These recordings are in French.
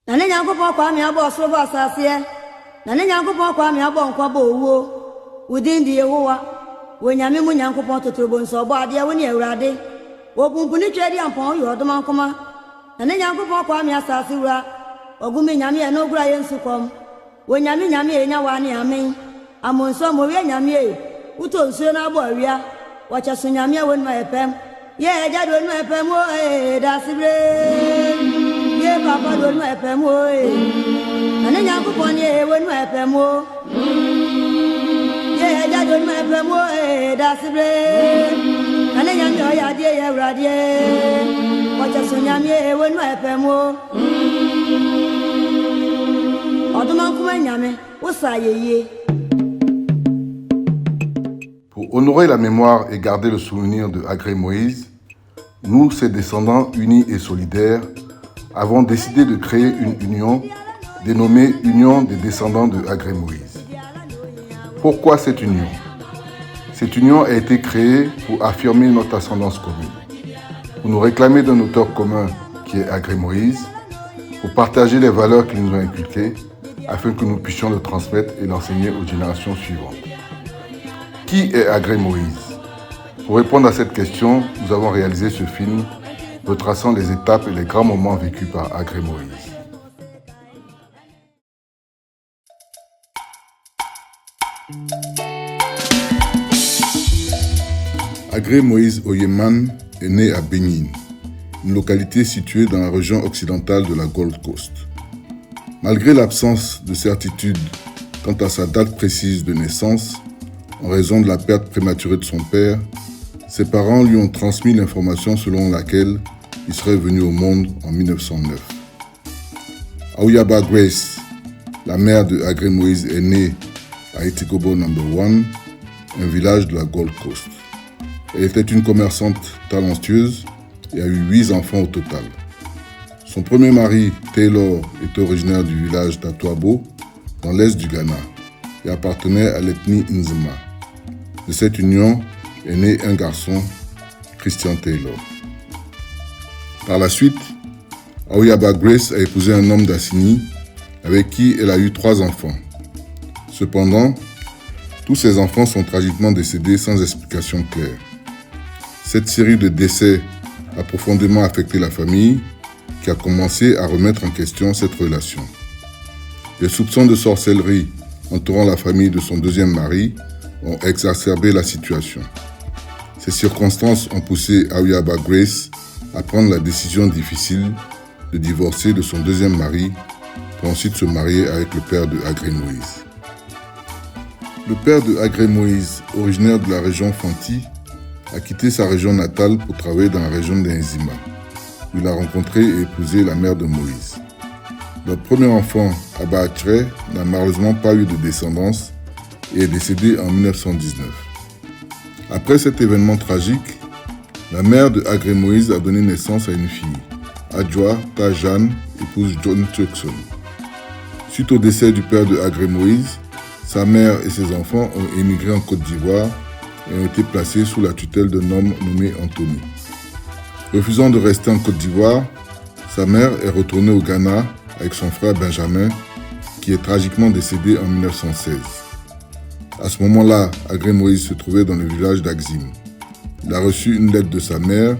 Na ne Nyankopon kwa me abo so bo asase na ne Nyankopon kwa me abo nkwa bo owo wudin di Yehowa wonyame mu Nyankopon totrobo nso bo ade woni Awurade obunkuni twedi ampon yo odoma nkoma na ne Nyankopon kwa me asase wura ogumi nyame e no gura yensu kom wonyame nyame e nya wa ne amen amonso mo we nyame e uto nsuo na abo awia wacha so nyame woni ma epem ye eja do no epem o da sibre ye papa do no epem o na ne Nyankopon ye woni ma epem o ye eja do no epem o da sibre ane nyame o ya die ye Awurade wacha so nyame woni ma epem o odoma nkoma nyame wo sa ye. Pour honorer la mémoire et garder le souvenir de Agré Moïse, nous, ses descendants unis et solidaires, avons décidé de créer une union dénommée Union des descendants de Agré Moïse. Pourquoi cette union? Cette union a été créée pour affirmer notre ascendance commune, pour nous réclamer d'un auteur commun qui est Agré Moïse, pour partager les valeurs qu'il nous a inculquées afin que nous puissions le transmettre et l'enseigner aux générations suivantes. Qui est Agré Moïse? Pour répondre à cette question, nous avons réalisé ce film retraçant les étapes et les grands moments vécus par Agré Moïse. Agré Moïse Oyeman est né à Benin, une localité située dans la région occidentale de la Gold Coast. Malgré l'absence de certitude quant à sa date précise de naissance, en raison de la perte prématurée de son père, ses parents lui ont transmis l'information selon laquelle il serait venu au monde en 1909. Aouyaba Grace, la mère de Agré Moïse, est née à Etikobo No. 1, un village de la Gold Coast. Elle était une commerçante talentueuse et a eu 8 enfants au total. Son premier mari, Taylor, est originaire du village d'Atouabo, dans l'est du Ghana, et appartenait à l'ethnie Nzima. De cette union est né un garçon, Christian Taylor. Par la suite, Aouyaba Grace a épousé un homme d'Assini avec qui elle a eu 3 enfants. Cependant, tous ces enfants sont tragiquement décédés sans explication claire. Cette série de décès a profondément affecté la famille qui a commencé à remettre en question cette relation. Les soupçons de sorcellerie entourant la famille de son deuxième mari ont exacerbé la situation. Ces circonstances ont poussé Aouyaba Grace à prendre la décision difficile de divorcer de son deuxième mari pour ensuite se marier avec le père de Agré Moïse. Le père de Agré Moïse, originaire de la région Fanti, a quitté sa région natale pour travailler dans la région d'Enzima. Il a rencontré et épousé la mère de Moïse. Leur premier enfant, Abba Achre, n'a malheureusement pas eu de descendance et est décédé en 1919. Après cet événement tragique, la mère de Agré Moïse a donné naissance à une fille, Adjoa Tajan, épouse John Turkson. Suite au décès du père de Agré Moïse, sa mère et ses enfants ont émigré en Côte d'Ivoire et ont été placés sous la tutelle d'un homme nommé Anthony. Refusant de rester en Côte d'Ivoire, sa mère est retournée au Ghana avec son frère Benjamin, qui est tragiquement décédé en 1916. À ce moment-là, Agré Moïse se trouvait dans le village d'Axim. Il a reçu une lettre de sa mère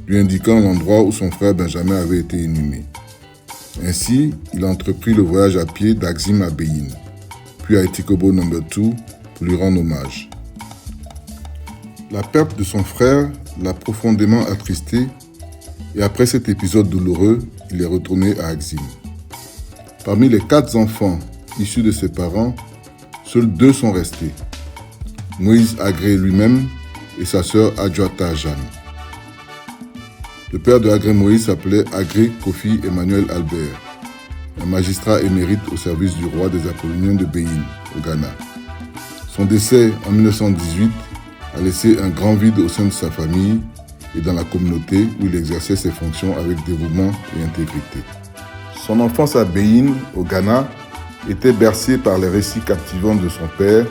lui indiquant l'endroit où son frère Benjamin avait été inhumé. Ainsi, il a entrepris le voyage à pied d'Axim à Beyin, puis à Etikobo No. 2 pour lui rendre hommage. La perte de son frère l'a profondément attristé et après cet épisode douloureux, il est retourné à Axim. Parmi les 4 enfants issus de ses parents, seuls 2 sont restés. Moïse Agré lui-même et sa sœur Adjoata Jeanne. Le père de Agré Moïse s'appelait Agré Kofi Emmanuel Albert, un magistrat émérite au service du roi des Apollinaires de Beyin, au Ghana. Son décès en 1918 a laissé un grand vide au sein de sa famille et dans la communauté où il exerçait ses fonctions avec dévouement et intégrité. Son enfance à Beyin, au Ghana, était bercée par les récits captivants de son père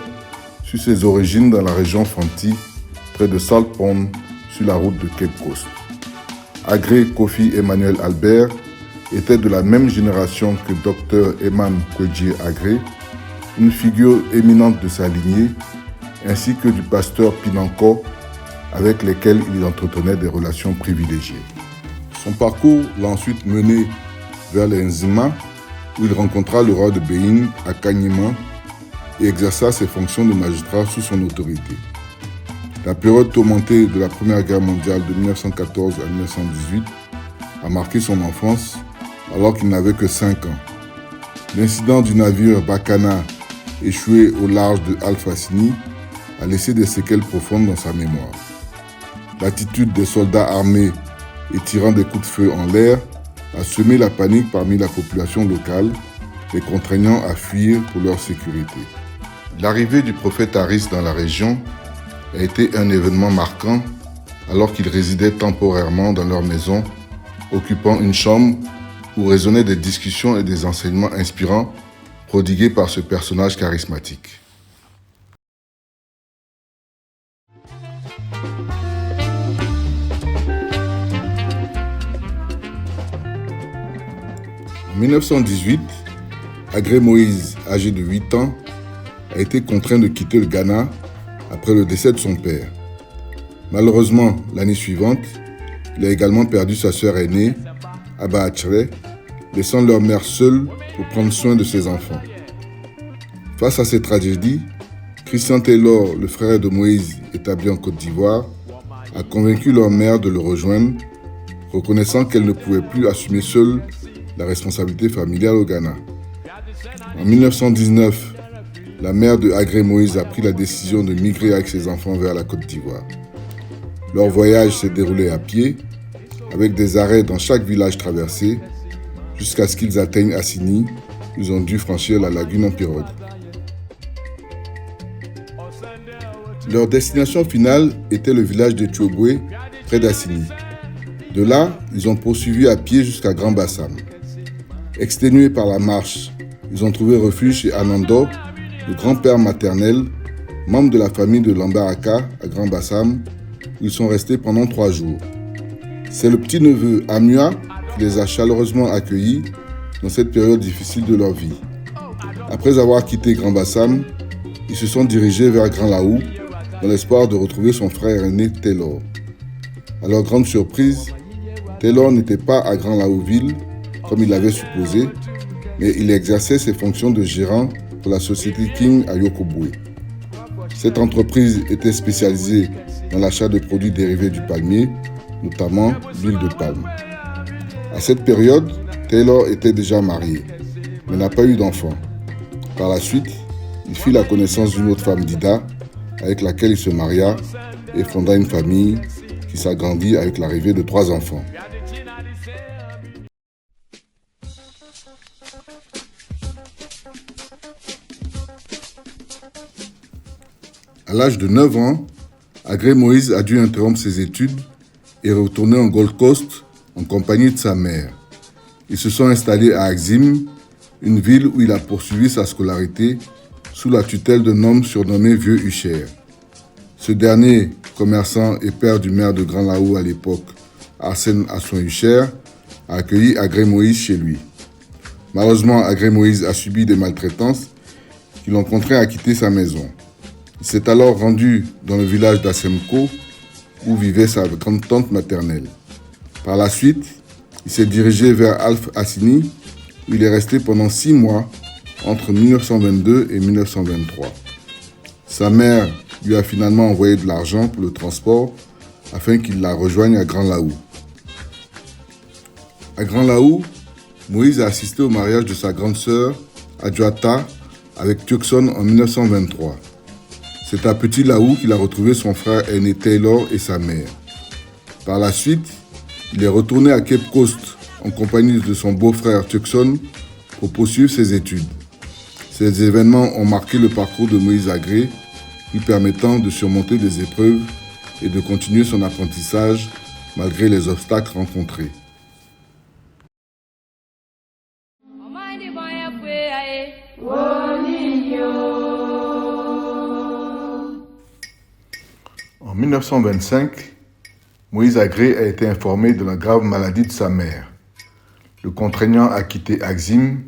sur ses origines dans la région Fanti, près de Salt Pond, sur la route de Cape Coast. Agré Kofi Emmanuel Albert était de la même génération que Dr Eman Kwedje Agré, une figure éminente de sa lignée, ainsi que du pasteur Pinanko, avec lesquels il entretenait des relations privilégiées. Son parcours l'a ensuite mené vers les Nzima, où il rencontra le roi de Bénin à Kanyima et exerça ses fonctions de magistrat sous son autorité. La période tourmentée de la Première Guerre mondiale de 1914 à 1918 a marqué son enfance alors qu'il n'avait que 5 ans. L'incident du navire Bakana échoué au large de Al-Fasini a laissé des séquelles profondes dans sa mémoire. L'attitude des soldats armés et tirant des coups de feu en l'air a semé la panique parmi la population locale, les contraignant à fuir pour leur sécurité. L'arrivée du prophète Haris dans la région a été un événement marquant alors qu'ils résidaient temporairement dans leur maison, occupant une chambre où résonnaient des discussions et des enseignements inspirants prodigués par ce personnage charismatique. En 1918, Agré Moïse, âgé de 8 ans, a été contraint de quitter le Ghana après le décès de son père. Malheureusement, l'année suivante, il a également perdu sa sœur aînée, Abba Achre, laissant leur mère seule pour prendre soin de ses enfants. Face à cette tragédie, Christian Taylor, le frère de Moïse établi en Côte d'Ivoire, a convaincu leur mère de le rejoindre, reconnaissant qu'elle ne pouvait plus assumer seule la responsabilité familiale au Ghana. En 1919, la mère de Agré Moïse a pris la décision de migrer avec ses enfants vers la Côte d'Ivoire. Leur voyage s'est déroulé à pied, avec des arrêts dans chaque village traversé, jusqu'à ce qu'ils atteignent Assini, où ils ont dû franchir la lagune en pirogue. Leur destination finale était le village de Tchobwe, près d'Assini. De là, ils ont poursuivi à pied jusqu'à Grand Bassam. Exténués par la marche, ils ont trouvé refuge chez Anando, le grand-père maternel, membre de la famille de Lambaraka à Grand Bassam, où ils sont restés pendant 3 jours. C'est le petit-neveu Amua qui les a chaleureusement accueillis dans cette période difficile de leur vie. Après avoir quitté Grand Bassam, ils se sont dirigés vers Grand Laou dans l'espoir de retrouver son frère aîné Taylor. À leur grande surprise, Taylor n'était pas à Grand Laouville comme il l'avait supposé, mais il exerçait ses fonctions de gérant pour la société King à Yokobwe. Cette entreprise était spécialisée dans l'achat de produits dérivés du palmier, notamment l'huile de palme. À cette période, Taylor était déjà marié, mais n'a pas eu d'enfant. Par la suite, il fit la connaissance d'une autre femme d'Ida, avec laquelle il se maria et fonda une famille qui s'agrandit avec l'arrivée de 3 enfants. À l'âge de 9 ans, Agré Moïse a dû interrompre ses études et retourner en Gold Coast en compagnie de sa mère. Ils se sont installés à Axim, une ville où il a poursuivi sa scolarité sous la tutelle d'un homme surnommé Vieux Hucher. Ce dernier, commerçant et père du maire de Grand Laou à l'époque, Arsène Assoin Hucher, a accueilli Agré Moïse chez lui. Malheureusement, Agré Moïse a subi des maltraitances qui l'ont contraint à quitter sa maison. Il s'est alors rendu dans le village d'Assemko, où vivait sa grande-tante maternelle. Par la suite, il s'est dirigé vers Alf Assini, où il est resté pendant 6 mois, entre 1922 et 1923. Sa mère lui a finalement envoyé de l'argent pour le transport, afin qu'il la rejoigne à Grand Laou. À Grand Laou, Moïse a assisté au mariage de sa grande sœur, Adjuata, avec Turkson en 1923. C'est à Petit Laou qu'il a retrouvé son frère aîné Taylor et sa mère. Par la suite, il est retourné à Cape Coast en compagnie de son beau-frère Turkson pour poursuivre ses études. Ces événements ont marqué le parcours de Moïse Agré, lui permettant de surmonter des épreuves et de continuer son apprentissage malgré les obstacles rencontrés. En 1925, Moïse Agré a été informé de la grave maladie de sa mère. le contraignant à quitter Axim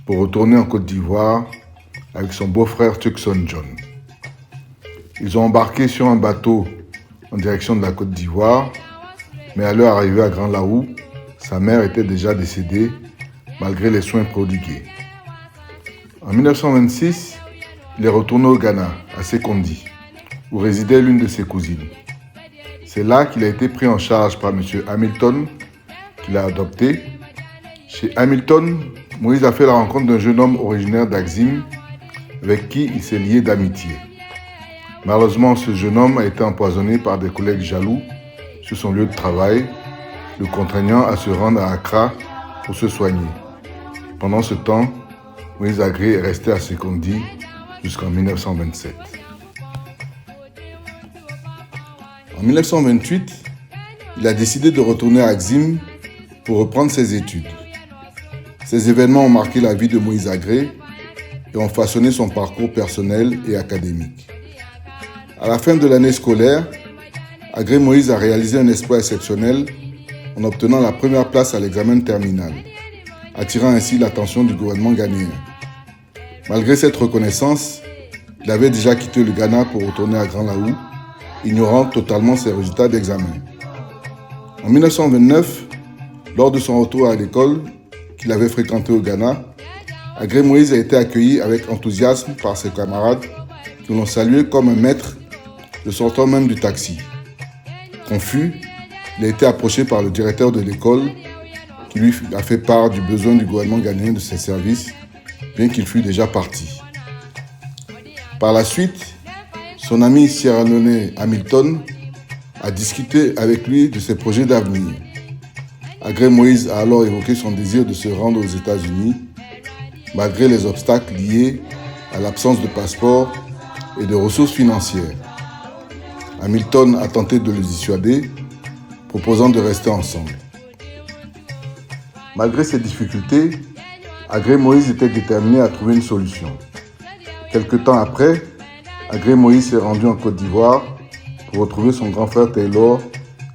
pour retourner en Côte d'Ivoire avec son beau-frère Tuckson John. Ils ont embarqué sur un bateau en direction de la Côte d'Ivoire, mais à leur arrivée à Grand Lahou, sa mère était déjà décédée malgré les soins prodigués. En 1926, il est retourné au Ghana, à Sekondi, où résidait l'une de ses cousines. C'est là qu'il a été pris en charge par M. Hamilton, qu'il a adopté. Chez Hamilton, Moïse a fait la rencontre d'un jeune homme originaire d'Axim, avec qui il s'est lié d'amitié. Malheureusement, ce jeune homme a été empoisonné par des collègues jaloux sur son lieu de travail, le contraignant à se rendre à Accra pour se soigner. Pendant ce temps, Moïse Agré est resté à Sekondi jusqu'en 1927. En 1928, il a décidé de retourner à Axim pour reprendre ses études. Ces événements ont marqué la vie de Moïse Agré et ont façonné son parcours personnel et académique. À la fin de l'année scolaire, Agré Moïse a réalisé un exploit exceptionnel en obtenant la première place à l'examen terminal, attirant ainsi l'attention du gouvernement ghanéen. Malgré cette reconnaissance, il avait déjà quitté le Ghana pour retourner à Grand Lahou, ignorant totalement ses résultats d'examen. En 1929, lors de son retour à l'école qu'il avait fréquentée au Ghana, Agré Moïse a été accueilli avec enthousiasme par ses camarades qui l'ont salué comme un maître, le sortant même du taxi. Confus, il a été approché par le directeur de l'école qui lui a fait part du besoin du gouvernement ghanéen de ses services, bien qu'il fût déjà parti. Par la suite, son ami sierra-léonais Hamilton a discuté avec lui de ses projets d'avenir. Agré Moïse a alors évoqué son désir de se rendre aux États-Unis, malgré les obstacles liés à l'absence de passeport et de ressources financières. Hamilton a tenté de le dissuader, proposant de rester ensemble. Malgré ces difficultés, Agré Moïse était déterminé à trouver une solution. Quelque temps après, Agré Moïse s'est rendu en Côte d'Ivoire pour retrouver son grand frère Taylor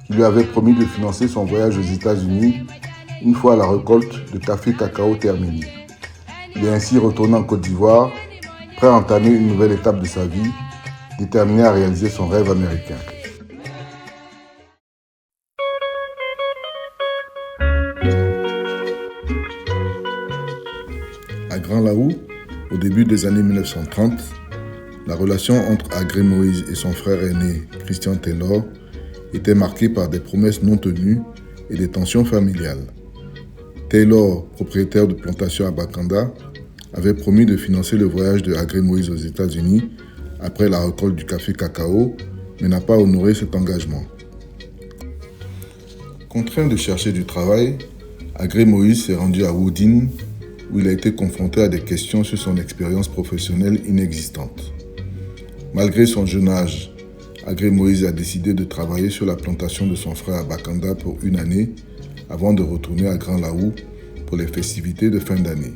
qui lui avait promis de financer son voyage aux États-Unis une fois la récolte de café-cacao terminée. Il est ainsi retourné en Côte d'Ivoire, prêt à entamer une nouvelle étape de sa vie, déterminé à réaliser son rêve américain. À Grand Lahou, au début des années 1930, la relation entre Agré Moïse et son frère aîné, Christian Taylor, était marquée par des promesses non tenues et des tensions familiales. Taylor, propriétaire de plantation à Bakanda, avait promis de financer le voyage de Agré Moïse aux États-Unis après la récolte du café-cacao, mais n'a pas honoré cet engagement. Contraint de chercher du travail, Agré Moïse s'est rendu à Woodin, où il a été confronté à des questions sur son expérience professionnelle inexistante. Malgré son jeune âge, Agré Moïse a décidé de travailler sur la plantation de son frère à Bakanda pour une année avant de retourner à Grand Lahou pour les festivités de fin d'année.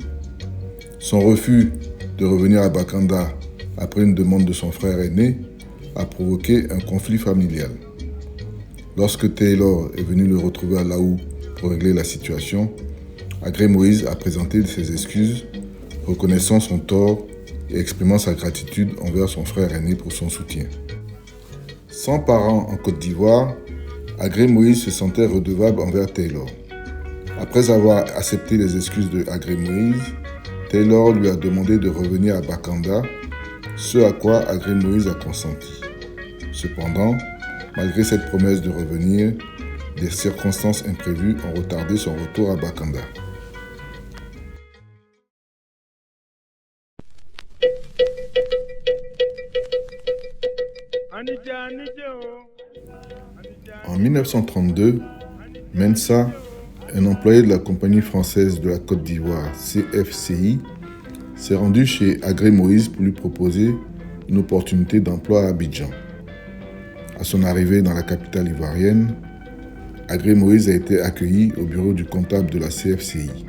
Son refus de revenir à Bakanda après une demande de son frère aîné a provoqué un conflit familial. Lorsque Taylor est venu le retrouver à Lahou pour régler la situation, Agré Moïse a présenté ses excuses, reconnaissant son tort et exprimant sa gratitude envers son frère aîné pour son soutien. Sans parents en Côte d'Ivoire, Agré Moïse se sentait redevable envers Taylor. Après avoir accepté les excuses de Agré Moïse, Taylor lui a demandé de revenir à Bakanda, ce à quoi Agré Moïse a consenti. Cependant, malgré cette promesse de revenir, des circonstances imprévues ont retardé son retour à Bakanda. En 1932, Mensa, un employé de la Compagnie française de la Côte d'Ivoire, CFCI, s'est rendu chez Agré Moïse pour lui proposer une opportunité d'emploi à Abidjan. À son arrivée dans la capitale ivoirienne, Agré Moïse a été accueilli au bureau du comptable de la CFCI.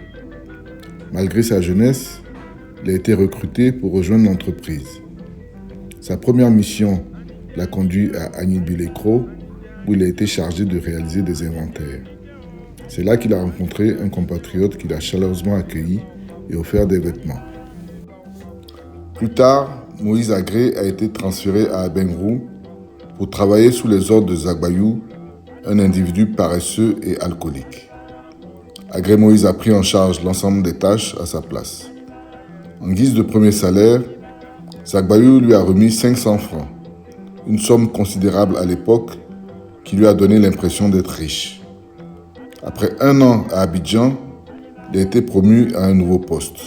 Malgré sa jeunesse, il a été recruté pour rejoindre l'entreprise. Sa première mission l'a conduit à Agnibilekro, où il a été chargé de réaliser des inventaires. C'est là qu'il a rencontré un compatriote qui l'a chaleureusement accueilli et offert des vêtements. Plus tard, Moïse Agré a été transféré à Abengrou pour travailler sous les ordres de Zagbayou, un individu paresseux et alcoolique. Agré Moïse a pris en charge l'ensemble des tâches à sa place. En guise de premier salaire, Zagbayou lui a remis 500 francs, une somme considérable à l'époque qui lui a donné l'impression d'être riche. Après 1 an à Abidjan, il a été promu à un nouveau poste.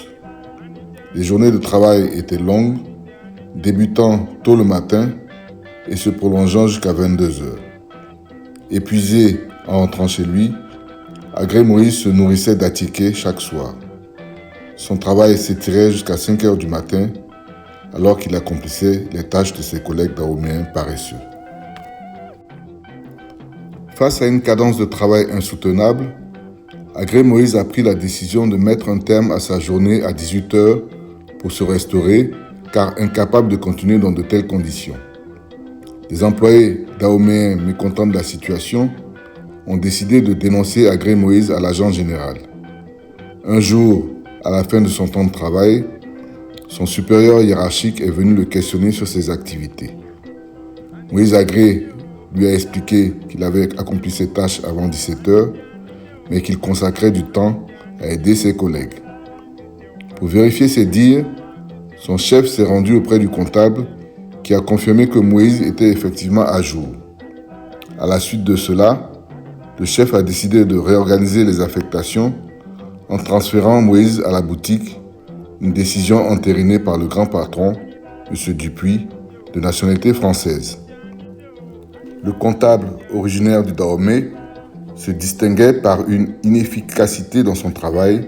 Les journées de travail étaient longues, débutant tôt le matin et se prolongeant jusqu'à 22 heures. Épuisé en rentrant chez lui, Agré Moïse se nourrissait d'atiké chaque soir. Son travail s'étirait jusqu'à 5 heures du matin, alors qu'il accomplissait les tâches de ses collègues dahoméens paresseux. Face à une cadence de travail insoutenable, Agré Moïse a pris la décision de mettre un terme à sa journée à 18 heures pour se restaurer, car incapable de continuer dans de telles conditions. Les employés dahoméens mécontents de la situation ont décidé de dénoncer Agré Moïse à l'agent général. Un jour, à la fin de son temps de travail, son supérieur hiérarchique est venu le questionner sur ses activités. Moïse Agré lui a expliqué qu'il avait accompli ses tâches avant 17 heures, mais qu'il consacrait du temps à aider ses collègues. Pour vérifier ses dires, son chef s'est rendu auprès du comptable qui a confirmé que Moïse était effectivement à jour. À la suite de cela, le chef a décidé de réorganiser les affectations en transférant Moïse à la boutique, une décision entérinée par le grand patron, M. Dupuis, de nationalité française. Le comptable originaire du Dahomey se distinguait par une inefficacité dans son travail,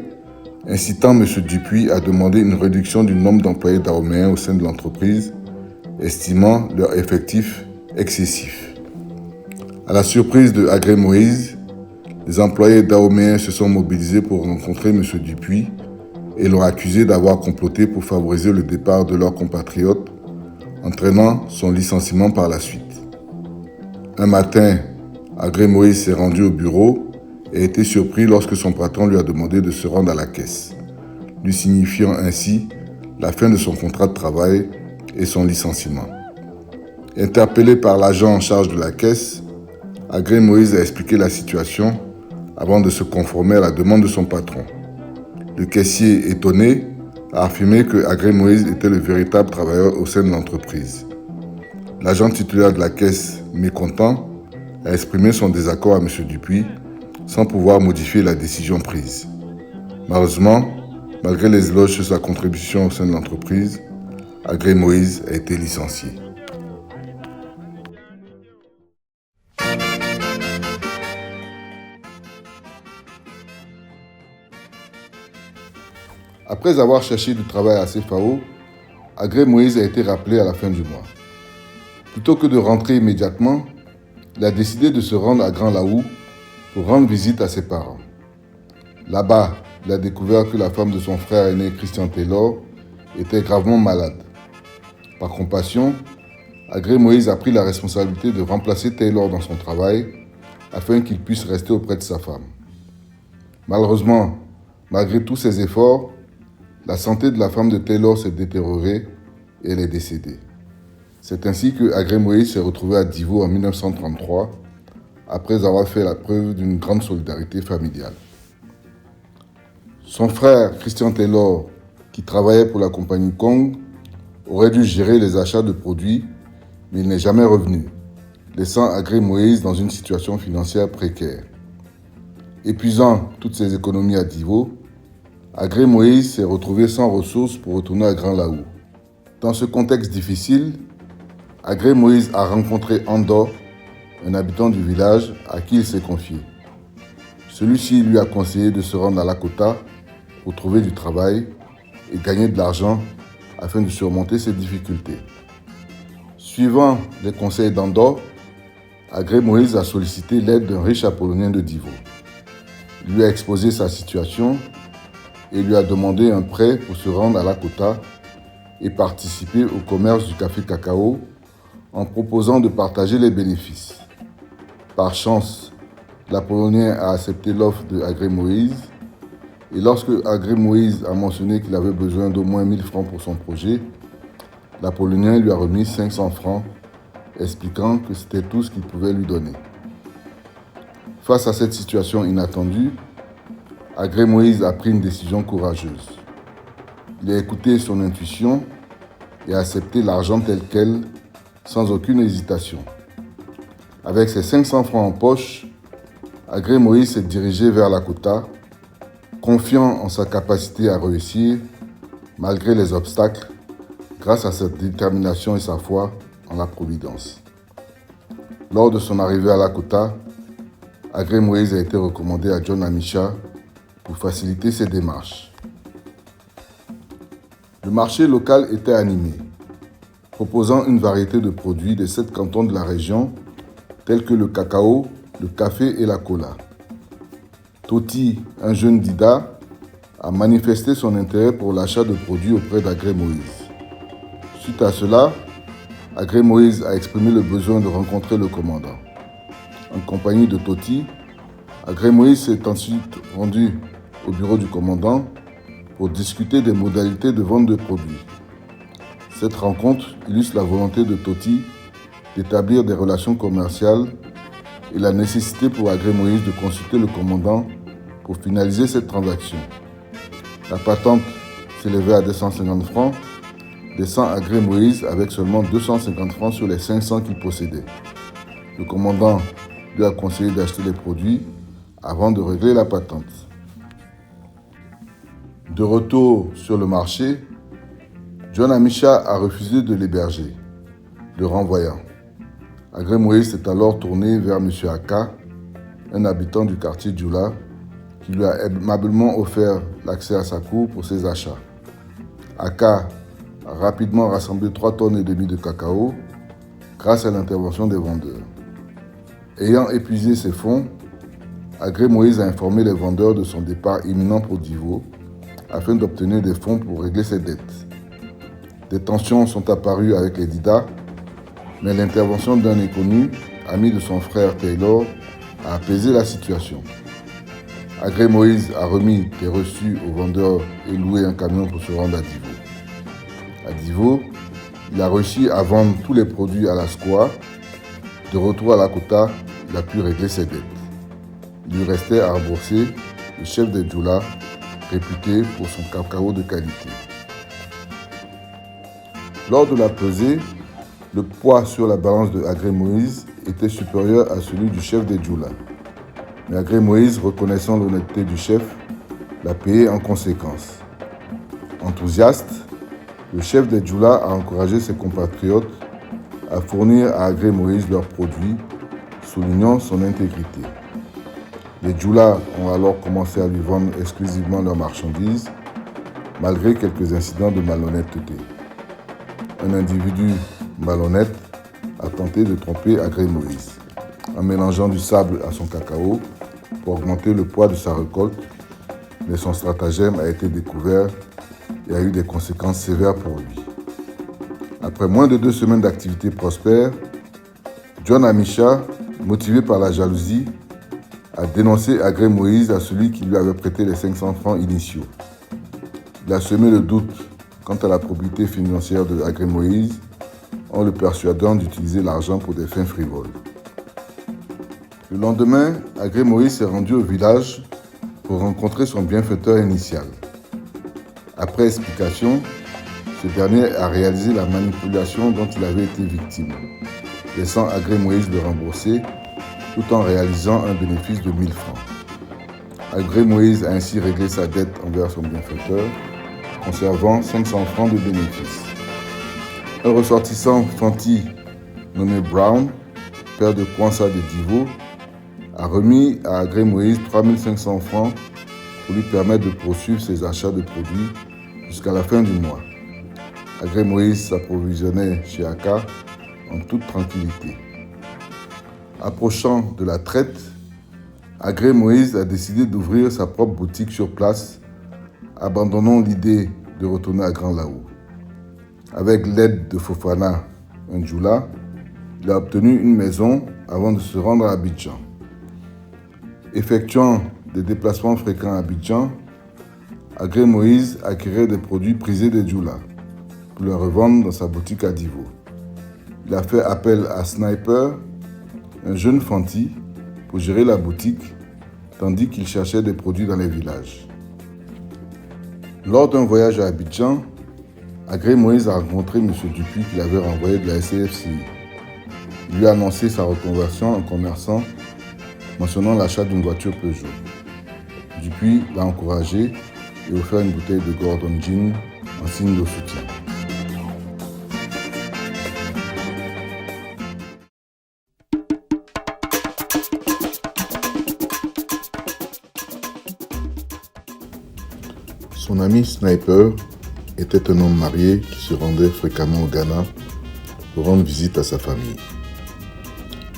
incitant M. Dupuis à demander une réduction du nombre d'employés dahoméens au sein de l'entreprise, estimant leur effectif excessif. À la surprise de Agré Moïse, les employés dahoméens se sont mobilisés pour rencontrer M. Dupuis et l'ont accusé d'avoir comploté pour favoriser le départ de leur compatriote, entraînant son licenciement par la suite. Un matin, Agré Moïse s'est rendu au bureau et a été surpris lorsque son patron lui a demandé de se rendre à la caisse, lui signifiant ainsi la fin de son contrat de travail et son licenciement. Interpellé par l'agent en charge de la caisse, Agré Moïse a expliqué la situation avant de se conformer à la demande de son patron. Le caissier, étonné, a affirmé que Agré Moïse était le véritable travailleur au sein de l'entreprise. L'agent titulaire de la caisse, mécontent, a exprimé son désaccord à M. Dupuis sans pouvoir modifier la décision prise. Malheureusement, malgré les éloges sur sa contribution au sein de l'entreprise, Agré Moïse a été licencié. Après avoir cherché du travail à CFAO, Agré Moïse a été rappelé à la fin du mois. Plutôt que de rentrer immédiatement, il a décidé de se rendre à Grand Laou pour rendre visite à ses parents. Là-bas, il a découvert que la femme de son frère aîné Christian Taylor était gravement malade. Par compassion, Agré Moïse a pris la responsabilité de remplacer Taylor dans son travail afin qu'il puisse rester auprès de sa femme. Malheureusement, malgré tous ses efforts, la santé de la femme de Taylor s'est détériorée et elle est décédée. C'est ainsi que Agré Moïse s'est retrouvé à Divo en 1933, après avoir fait la preuve d'une grande solidarité familiale. Son frère, Christian Taylor, qui travaillait pour la compagnie Kong, aurait dû gérer les achats de produits, mais il n'est jamais revenu, laissant Agré Moïse dans une situation financière précaire. Épuisant toutes ses économies à Divo, Agré Moïse s'est retrouvé sans ressources pour retourner à Grand Laou. Dans ce contexte difficile, Agré Moïse a rencontré Ando, un habitant du village à qui il s'est confié. Celui-ci lui a conseillé de se rendre à Lakota pour trouver du travail et gagner de l'argent afin de surmonter ses difficultés. Suivant les conseils d'Ando, Agré Moïse a sollicité l'aide d'un riche Apollonien de Divo. Il lui a exposé sa situation et lui a demandé un prêt pour se rendre à Lakota et participer au commerce du café cacao en proposant de partager les bénéfices. Par chance, l'Apollonien a accepté l'offre de Agré Moïse. Et lorsque Agré Moïse a mentionné qu'il avait besoin d'au moins 1000 francs pour son projet, l'Apollonien lui a remis 500 francs, expliquant que c'était tout ce qu'il pouvait lui donner. Face à cette situation inattendue, Agré Moïse a pris une décision courageuse. Il a écouté son intuition et a accepté l'argent tel quel, sans aucune hésitation. Avec ses 500 francs en poche, Agré Moïse s'est dirigé vers Lakota, confiant en sa capacité à réussir, malgré les obstacles, grâce à sa détermination et sa foi en la providence. Lors de son arrivée à Lakota, Agré Moïse a été recommandé à John Amisha pour faciliter ses démarches. Le marché local était animé, proposant une variété de produits des 7 cantons de la région, tels que le cacao, le café et la cola. Toti, un jeune Dida, a manifesté son intérêt pour l'achat de produits auprès d'Agré Moïse. Suite à cela, Agré Moïse a exprimé le besoin de rencontrer le commandant. En compagnie de Toti, Agré Moïse s'est ensuite rendu au bureau du commandant pour discuter des modalités de vente de produits. Cette rencontre illustre la volonté de Toti d'établir des relations commerciales et la nécessité pour Agré Moïse de consulter le commandant pour finaliser cette transaction. La patente s'élevait à 250 francs, laissant Agré Moïse avec seulement 250 francs sur les 500 qu'il possédait. Le commandant lui a conseillé d'acheter les produits avant de régler la patente. De retour sur le marché, John Amisha a refusé de l'héberger, le renvoyant. Agré Moïse s'est alors tourné vers M. Aka, un habitant du quartier Djoula, qui lui a aimablement offert l'accès à sa cour pour ses achats. Aka a rapidement rassemblé 3,5 tonnes de cacao grâce à l'intervention des vendeurs. Ayant épuisé ses fonds, Agré Moïse a informé les vendeurs de son départ imminent pour Divo afin d'obtenir des fonds pour régler ses dettes. Des tensions sont apparues avec les Dida, mais l'intervention d'un inconnu, ami de son frère Taylor, a apaisé la situation. Agré Moïse a remis des reçus aux vendeurs et loué un camion pour se rendre à Divo. À Divo, il a réussi à vendre tous les produits à la SCOA. De retour à Lakota, il a pu régler ses dettes. Il lui restait à rembourser le chef des Djoula, réputé pour son cacao de qualité. Lors de la pesée, le poids sur la balance de Agré Moïse était supérieur à celui du chef des Djoula. Mais Agré Moïse, reconnaissant l'honnêteté du chef, l'a payé en conséquence. Enthousiaste, le chef des Djoula a encouragé ses compatriotes à fournir à Agré Moïse leurs produits, soulignant son intégrité. Les Djoula ont alors commencé à lui vendre exclusivement leurs marchandises, malgré quelques incidents de malhonnêteté. Un individu malhonnête a tenté de tromper Agré Moïse, en mélangeant du sable à son cacao pour augmenter le poids de sa récolte, mais son stratagème a été découvert et a eu des conséquences sévères pour lui. Après moins de 2 semaines d'activité prospère, John Amisha, motivé par la jalousie, a dénoncé Agré Moïse à celui qui lui avait prêté les 500 francs initiaux. Il a semé le doute quant à la probité financière de Agré Moïse en le persuadant d'utiliser l'argent pour des fins frivoles. Le lendemain, Agré Moïse s'est rendu au village pour rencontrer son bienfaiteur initial. Après explication, ce dernier a réalisé la manipulation dont il avait été victime, laissant Agré Moïse le rembourser tout en réalisant un bénéfice de 1000 francs. Agré Moïse a ainsi réglé sa dette envers son bienfaiteur, conservant 500 francs de bénéfice. Un ressortissant Fanti nommé Brown, père de Kwanza de Divo, a remis à Agré Moïse 3500 francs pour lui permettre de poursuivre ses achats de produits jusqu'à la fin du mois. Agré Moïse s'approvisionnait chez Aka en toute tranquillité. Approchant de la traite, Agré Moïse a décidé d'ouvrir sa propre boutique sur place, abandonnant l'idée de retourner à Grand Laou. Avec l'aide de Fofana, un Djoula, il a obtenu une maison avant de se rendre à Abidjan. Effectuant des déplacements fréquents à Abidjan, Agré Moïse acquérait des produits prisés des Djoula pour les revendre dans sa boutique à Divo. Il a fait appel à Sniper, un jeune fanti, pour gérer la boutique, tandis qu'il cherchait des produits dans les villages. Lors d'un voyage à Abidjan, Agré Moïse a rencontré M. Dupuis qu'il avait renvoyé de la SCFCI. Il lui a annoncé sa reconversion en commerçant, mentionnant l'achat d'une voiture Peugeot. Dupuis l'a encouragé et offert une bouteille de Gordon Gin en signe de soutien. Son ami Sniper était un homme marié qui se rendait fréquemment au Ghana pour rendre visite à sa famille.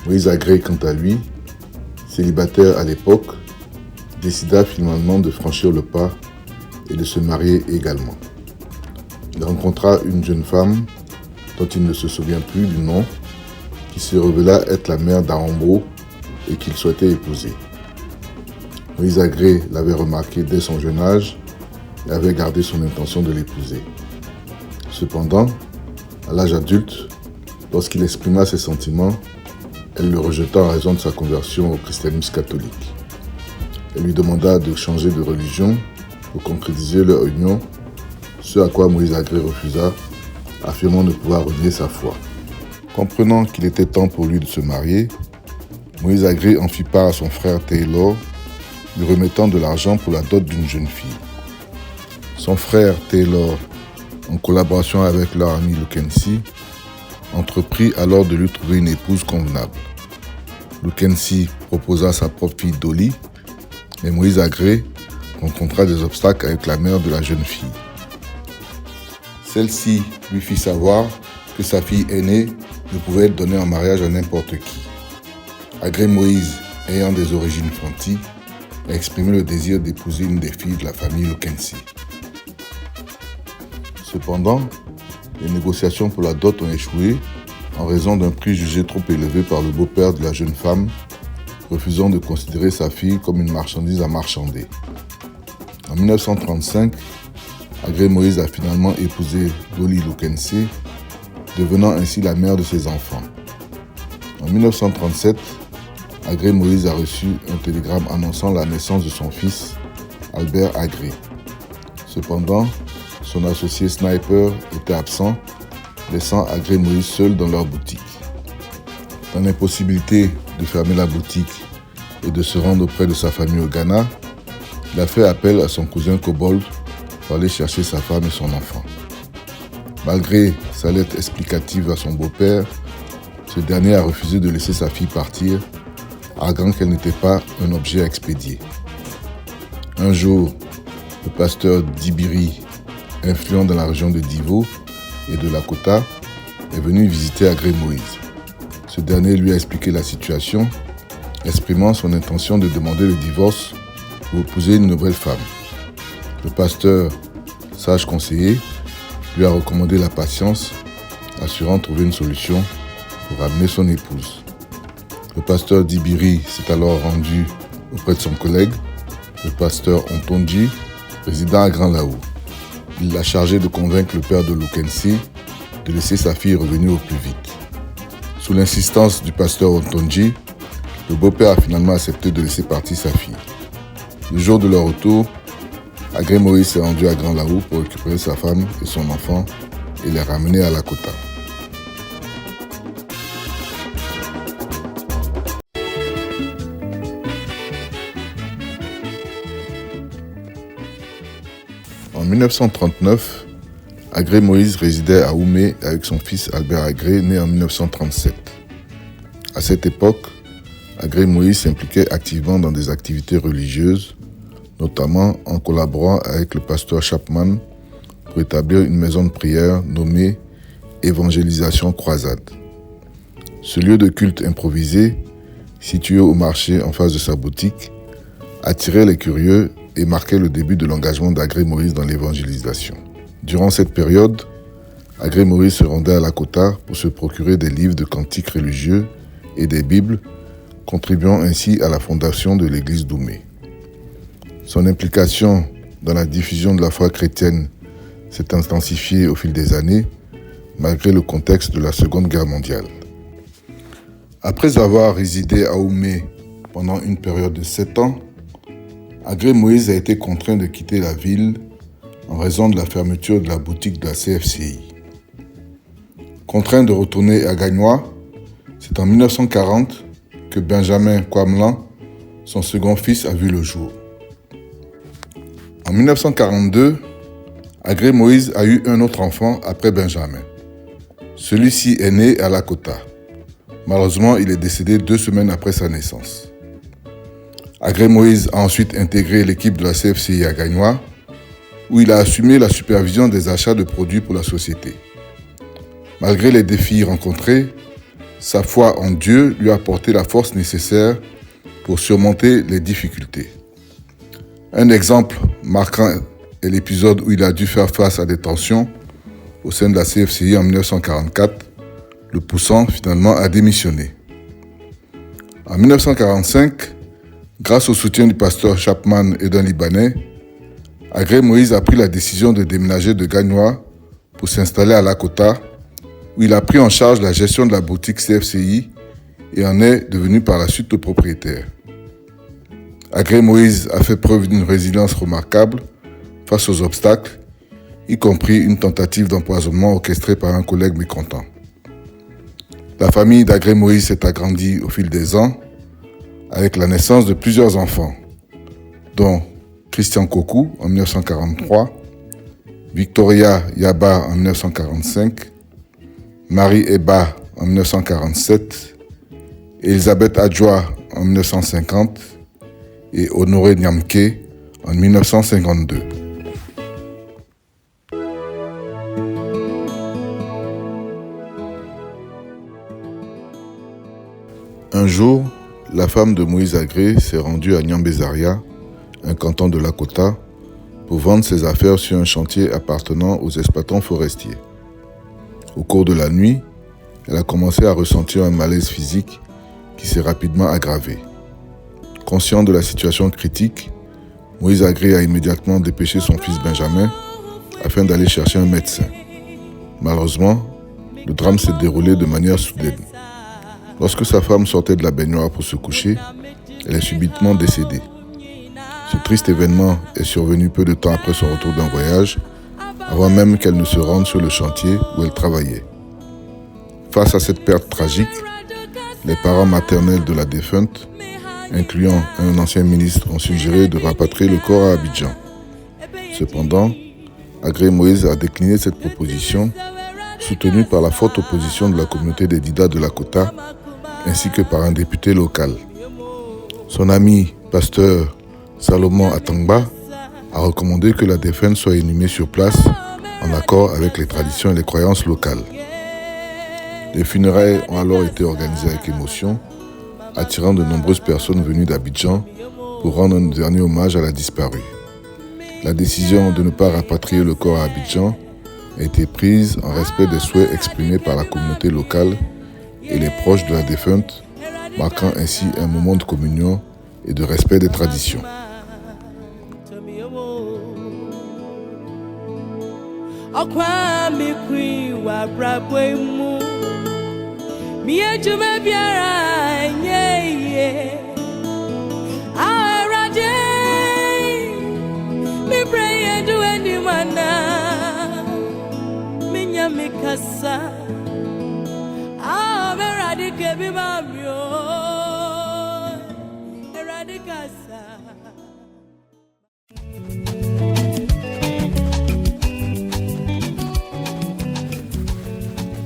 Moïse Agré, quant à lui, célibataire à l'époque, décida finalement de franchir le pas et de se marier également. Il rencontra une jeune femme dont il ne se souvient plus du nom, qui se révéla être la mère d'Arambo et qu'il souhaitait épouser. Moïse Agré l'avait remarqué dès son jeune âge et avait gardé son intention de l'épouser. Cependant, à l'âge adulte, lorsqu'il exprima ses sentiments, elle le rejeta en raison de sa conversion au christianisme catholique. Elle lui demanda de changer de religion pour concrétiser leur union, ce à quoi Moïse Agré refusa, affirmant ne pouvoir renier sa foi. Comprenant qu'il était temps pour lui de se marier, Moïse Agré en fit part à son frère Taylor, lui remettant de l'argent pour la dot d'une jeune fille. Son frère Taylor, en collaboration avec leur ami Lukensi, entreprit alors de lui trouver une épouse convenable. Lukensi proposa sa propre fille Dolly, mais Moïse Agré rencontra des obstacles avec la mère de la jeune fille. Celle-ci lui fit savoir que sa fille aînée ne pouvait être donnée en mariage à n'importe qui. Agré Moïse, ayant des origines fanti, a exprimé le désir d'épouser une des filles de la famille Lukensi. Cependant, les négociations pour la dot ont échoué en raison d'un prix jugé trop élevé par le beau-père de la jeune femme, refusant de considérer sa fille comme une marchandise à marchander. En 1935, Agré Moïse a finalement épousé Dolly Lukensi, devenant ainsi la mère de ses enfants. En 1937, Agré Moïse a reçu un télégramme annonçant la naissance de son fils, Albert Agré. Cependant, son associé Sniper était absent, laissant Agré Moïse seul dans leur boutique. Dans l'impossibilité de fermer la boutique et de se rendre auprès de sa famille au Ghana, il a fait appel à son cousin Kobold pour aller chercher sa femme et son enfant. Malgré sa lettre explicative à son beau-père, ce dernier a refusé de laisser sa fille partir, arguant qu'elle n'était pas un objet à expédier. Un jour, le pasteur Dibiri, influent dans la région de Divo et de Lakota, est venu visiter Agré Moïse. Ce dernier lui a expliqué la situation, exprimant son intention de demander le divorce pour épouser une nouvelle femme. Le pasteur, sage conseiller, lui a recommandé la patience, assurant trouver une solution pour ramener son épouse. Le pasteur Dibiri s'est alors rendu auprès de son collègue, le pasteur Ontonji, résidant à Grand Laou. Il l'a chargé de convaincre le père de Lukensi de laisser sa fille revenir au plus vite. Sous l'insistance du pasteur Ontonji, le beau-père a finalement accepté de laisser partir sa fille. Le jour de leur retour, Agré Moïse s'est rendu à Grand Laou pour récupérer sa femme et son enfant et les ramener à Lakota. En 1939, Agré Moïse résidait à Oumé avec son fils Albert Agré, né en 1937. À cette époque, Agré Moïse s'impliquait activement dans des activités religieuses, notamment en collaborant avec le pasteur Chapman pour établir une maison de prière nommée Évangélisation Croisade. Ce lieu de culte improvisé, situé au marché en face de sa boutique, attirait les curieux et marquait le début de l'engagement d'Agré Moïse dans l'évangélisation. Durant cette période, Agré Moïse se rendait à Lakota pour se procurer des livres de cantiques religieux et des Bibles contribuant ainsi à la fondation de l'église d'Oumé. Son implication dans la diffusion de la foi chrétienne s'est intensifiée au fil des années, malgré le contexte de la Seconde Guerre mondiale. Après avoir résidé à Oumé pendant une période de 7 ans, Agré Moïse a été contraint de quitter la ville en raison de la fermeture de la boutique de la CFCI. Contraint de retourner à Gagnoa, c'est en 1940 que Benjamin Kwamlan, son second fils, a vu le jour. En 1942, Agré Moïse a eu un autre enfant après Benjamin. Celui-ci est né à Lakota. Malheureusement, il est décédé 2 semaines après sa naissance. Agré Moïse a ensuite intégré l'équipe de la CFCI à Gagnoa, où il a assumé la supervision des achats de produits pour la société. Malgré les défis rencontrés, sa foi en Dieu lui a apporté la force nécessaire pour surmonter les difficultés. Un exemple marquant est l'épisode où il a dû faire face à des tensions au sein de la CFCI en 1944, le poussant finalement à démissionner. En 1945, grâce au soutien du pasteur Chapman et d'un Libanais, Agré Moïse a pris la décision de déménager de Gagnoa pour s'installer à Lakota, où il a pris en charge la gestion de la boutique CFCI et en est devenu par la suite le propriétaire. Agré Moïse a fait preuve d'une résilience remarquable face aux obstacles, y compris une tentative d'empoisonnement orchestrée par un collègue mécontent. La famille d'Agré Moïse s'est agrandie au fil des ans avec la naissance de plusieurs enfants, dont Christian Kokou en 1943, Victoria Yaba en 1945, Marie Eba en 1947, Elisabeth Adjoa en 1950 et Honoré Nyamke en 1952. Un jour, la femme de Moïse Agré s'est rendue à Nyambézaria, un canton de Lakota, pour vendre ses affaires sur un chantier appartenant aux exploitants forestiers. Au cours de la nuit, elle a commencé à ressentir un malaise physique qui s'est rapidement aggravé. Conscient de la situation critique, Moïse Agré a immédiatement dépêché son fils Benjamin afin d'aller chercher un médecin. Malheureusement, le drame s'est déroulé de manière soudaine. Lorsque sa femme sortait de la baignoire pour se coucher, elle est subitement décédée. Ce triste événement est survenu peu de temps après son retour d'un voyage, avant même qu'elle ne se rende sur le chantier où elle travaillait. Face à cette perte tragique, les parents maternels de la défunte, incluant un ancien ministre, ont suggéré de rapatrier le corps à Abidjan. Cependant, Agré Moïse a décliné cette proposition, soutenue par la forte opposition de la communauté des Dida de Lakota, ainsi que par un député local. Son ami, pasteur Salomon Atangba, a recommandé que la défunte soit inhumée sur place en accord avec les traditions et les croyances locales. Les funérailles ont alors été organisées avec émotion, attirant de nombreuses personnes venues d'Abidjan pour rendre un dernier hommage à la disparue. La décision de ne pas rapatrier le corps à Abidjan a été prise en respect des souhaits exprimés par la communauté locale et les proches de la défunte, marquant ainsi un moment de communion et de respect des traditions.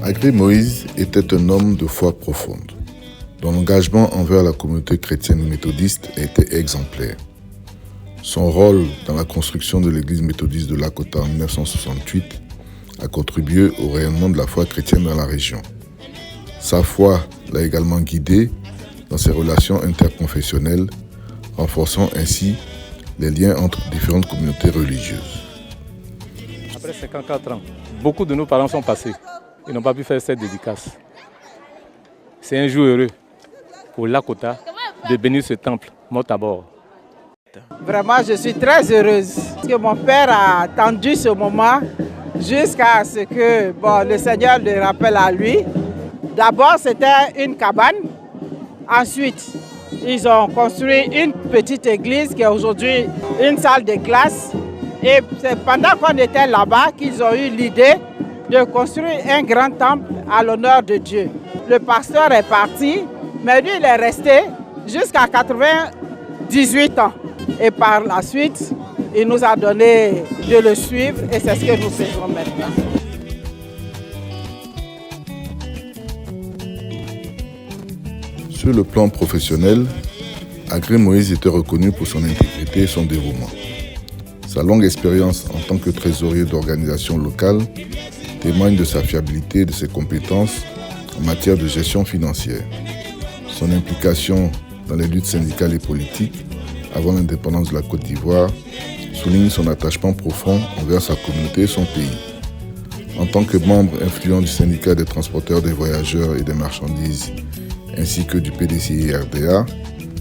Agré Moïse était un homme de foi profonde, dont l'engagement envers la communauté chrétienne méthodiste était exemplaire. Son rôle dans la construction de l'église méthodiste de Lakota en 1968 a contribué au rayonnement de la foi chrétienne dans la région. Sa foi l'a également guidé dans ses relations interconfessionnelles, renforçant ainsi les liens entre différentes communautés religieuses. Après 54 ans, beaucoup de nos parents sont passés. Ils n'ont pas pu faire cette dédicace. C'est un jour heureux pour Lakota de bénir ce temple, Motabor. Vraiment, je suis très heureuse parce que mon père a attendu ce moment jusqu'à ce que le Seigneur le rappelle à lui. D'abord, c'était une cabane. Ensuite, ils ont construit une petite église qui est aujourd'hui une salle de classe. Et c'est pendant qu'on était là-bas qu'ils ont eu l'idée de construire un grand temple à l'honneur de Dieu. Le pasteur est parti, mais lui, il est resté jusqu'à 98 ans. Et par la suite, il nous a donné de le suivre et c'est ce que nous faisons maintenant. Sur le plan professionnel, Agré Moïse était reconnu pour son intégrité et son dévouement. Sa longue expérience en tant que trésorier d'organisation locale témoigne de sa fiabilité et de ses compétences en matière de gestion financière. Son implication dans les luttes syndicales et politiques avant l'indépendance de la Côte d'Ivoire souligne son attachement profond envers sa communauté et son pays. En tant que membre influent du syndicat des transporteurs des voyageurs et des marchandises ainsi que du PDCI-RDA,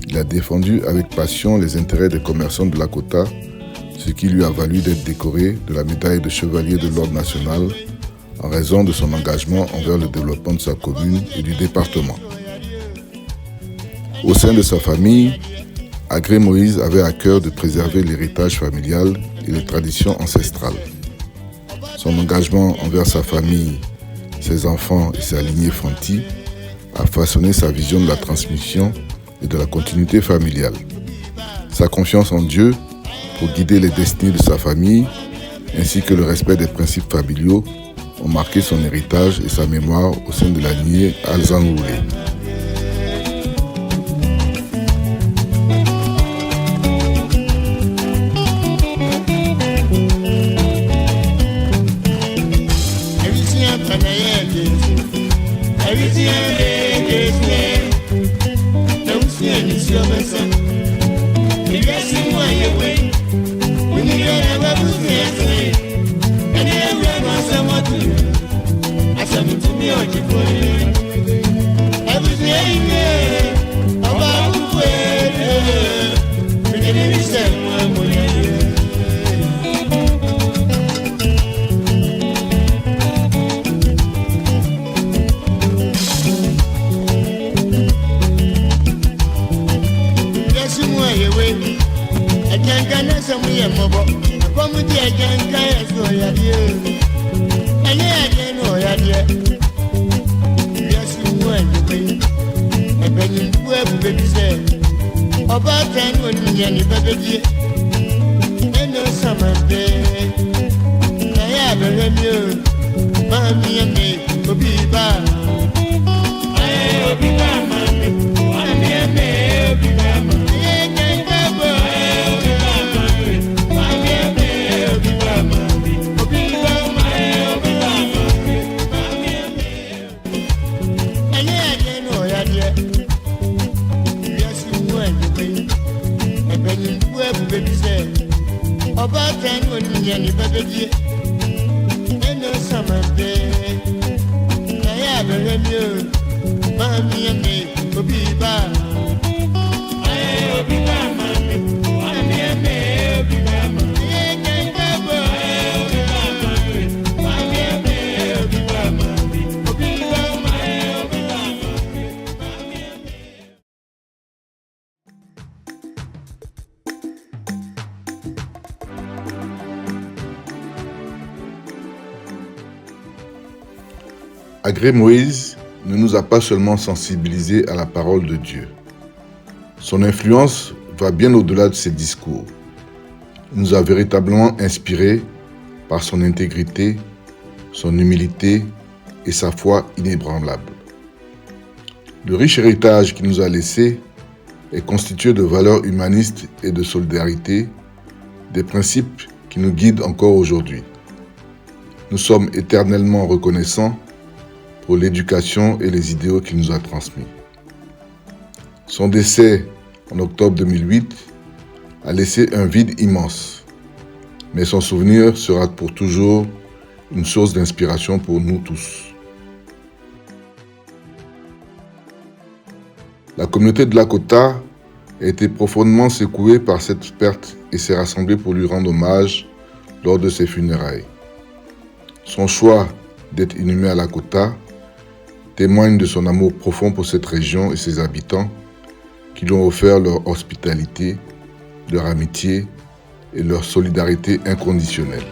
il a défendu avec passion les intérêts des commerçants de Lakota, ce qui lui a valu d'être décoré de la médaille de chevalier de l'Ordre national en raison de son engagement envers le développement de sa commune et du département. Au sein de sa famille, Agré Moïse avait à cœur de préserver l'héritage familial et les traditions ancestrales. Son engagement envers sa famille, ses enfants et sa lignée Fanti a façonné sa vision de la transmission et de la continuité familiale. Sa confiance en Dieu pour guider les destinées de sa famille ainsi que le respect des principes familiaux ont marqué son héritage et sa mémoire au sein de la lignée Alzanoulé. Agré Moïse ne nous a pas seulement sensibilisés à la parole de Dieu. Son influence va bien au-delà de ses discours. Il nous a véritablement inspirés par son intégrité, son humilité et sa foi inébranlable. Le riche héritage qu'il nous a laissé est constitué de valeurs humanistes et de solidarité, des principes qui nous guident encore aujourd'hui. Nous sommes éternellement reconnaissants pour l'éducation et les idéaux qu'il nous a transmis. Son décès en octobre 2008 a laissé un vide immense, mais son souvenir sera pour toujours une source d'inspiration pour nous tous. La communauté de Lakota a été profondément secoué par cette perte et s'est rassemblé pour lui rendre hommage lors de ses funérailles. Son choix d'être inhumé à Lakota témoigne de son amour profond pour cette région et ses habitants qui lui ont offert leur hospitalité, leur amitié et leur solidarité inconditionnelle.